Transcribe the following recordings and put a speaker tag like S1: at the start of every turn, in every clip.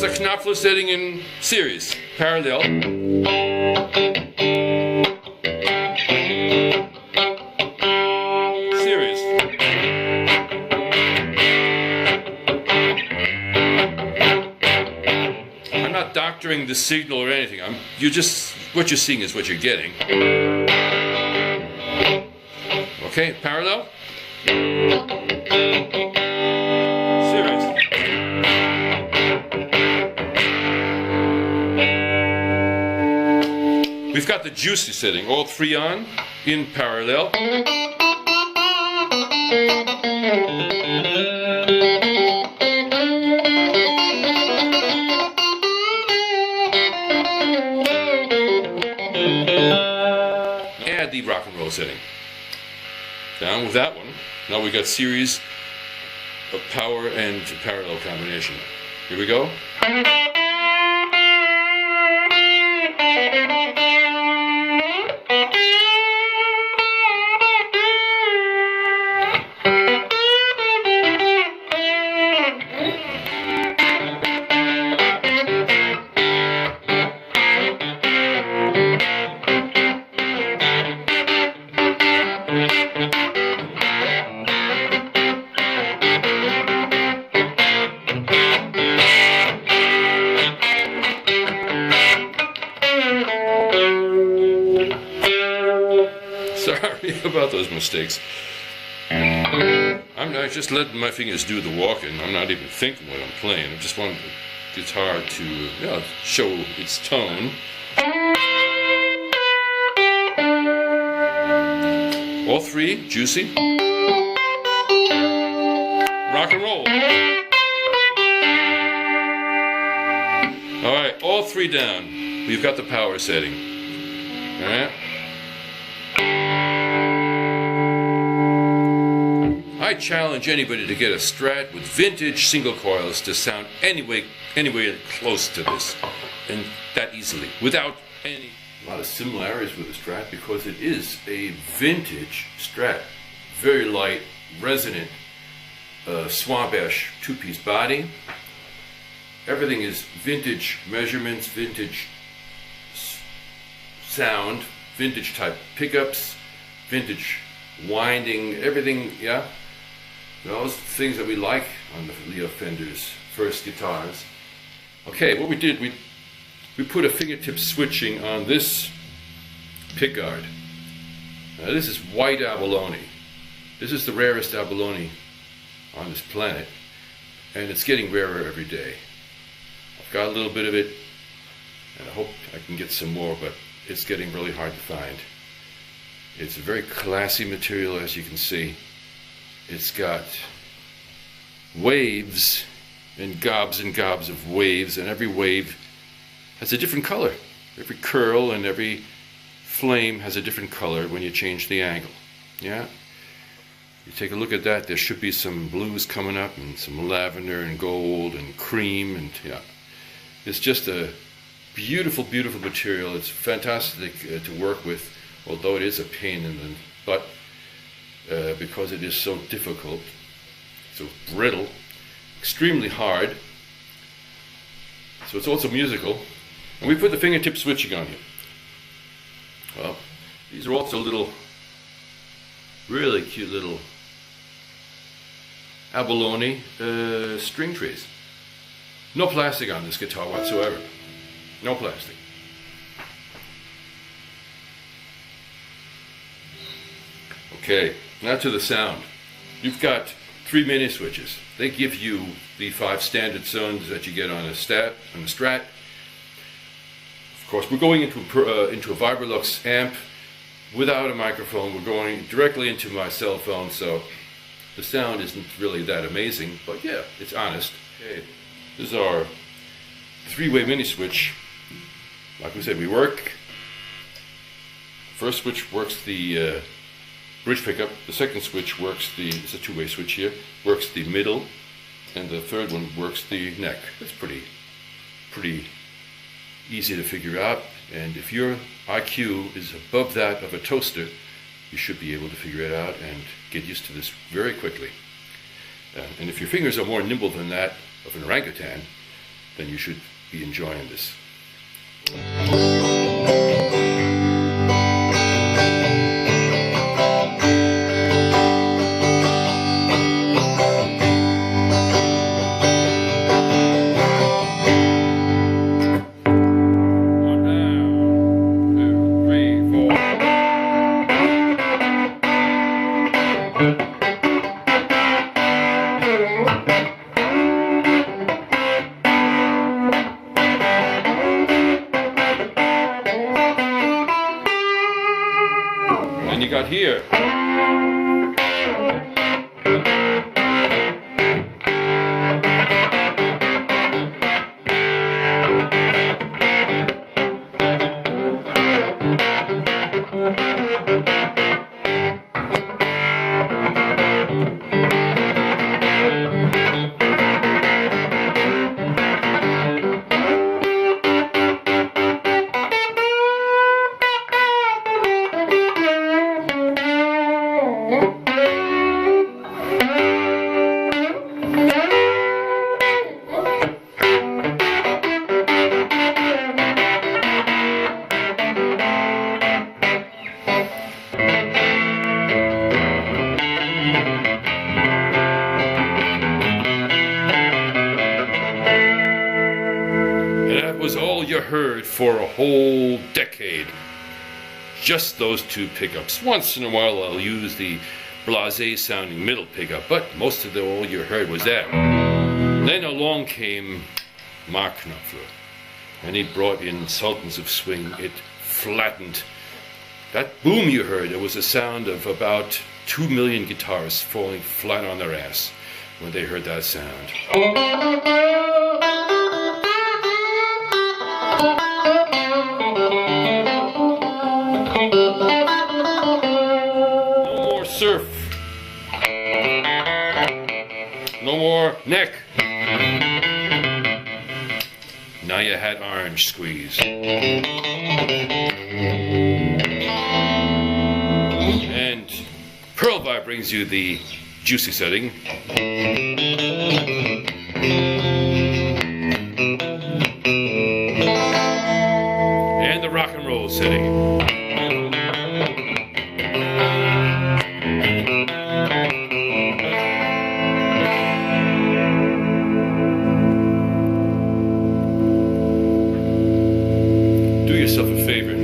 S1: That's a Knopfler setting in series, parallel. Series. I'm not doctoring the signal or anything. What you're seeing is what you're getting. Okay, parallel. Series. We've got the juicy setting, all three on, in parallel. Add the rock and roll setting. Down with that one. Now we got series of power and parallel combination. Here we go. Sorry about those mistakes. I'm not just letting my fingers do the walking. I'm not even thinking what I'm playing. I just want the guitar to show its tone. All three, juicy. Rock and roll. Alright, all three down. We've got the power setting. Alright? I challenge anybody to get a Strat with vintage single coils to sound anywhere close to this, and that easily, without a lot of similarities with the Strat, because it is a vintage Strat. Very light, resonant, Swabash two-piece body. Everything is vintage measurements, vintage sound, vintage type pickups, vintage winding, everything, yeah. Those things that we like on the Leo Fender's first guitars. Okay, what we did, we put a fingertip switching on this pickguard. Now this is white abalone. This is the rarest abalone on this planet, and it's getting rarer every day. I've got a little bit of it, and I hope I can get some more, but it's getting really hard to find. It's a very classy material, as you can see. It's got waves and gobs of waves, and every wave has a different color. Every curl and every flame has a different color when you change the angle. Yeah? You take a look at that, there should be some blues coming up, and some lavender and gold and cream, and yeah. It's just a beautiful, beautiful material. It's fantastic to work with, although it is a pain in the butt. Because it is so difficult, so brittle, extremely hard. So it's also musical. And we put the fingertip switching on here. Well, these are also little, really cute little abalone string trees. No plastic on this guitar whatsoever. No plastic. Okay. Now to the sound. You've got 3 mini switches. They give you the 5 standard tones that you get on a Strat. Of course, we're going into a Vibrolux amp without a microphone. We're going directly into my cell phone, so the sound isn't really that amazing, but yeah, it's honest. Okay. This is our 3-way mini switch. Like we said, we work. First switch works the bridge pickup. The second switch works it's a 2-way switch here, works the middle, and the third one works the neck. It's pretty easy to figure out, and if your IQ is above that of a toaster, you should be able to figure it out and get used to this very quickly. And if your fingers are more nimble than that of an orangutan, then you should be enjoying this. And you got here. Was all you heard for a whole decade. Just those two pickups. Once in a while I'll use the blasé sounding middle pickup, but most of all you heard was that. Then along came Mark Knopfler, and he brought in Sultans of Swing. It flattened. That boom you heard, it was a sound of about 2 million guitarists falling flat on their ass when they heard that sound. Surf. No more neck. Now you had orange squeeze. And Pearlvibe brings you the juicy setting. And the rock and roll setting. Yourself a favor,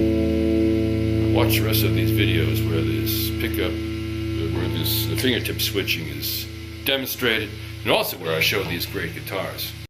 S1: watch the rest of these videos where this pickup, where this the fingertip switching is demonstrated, and also where I show these great guitars.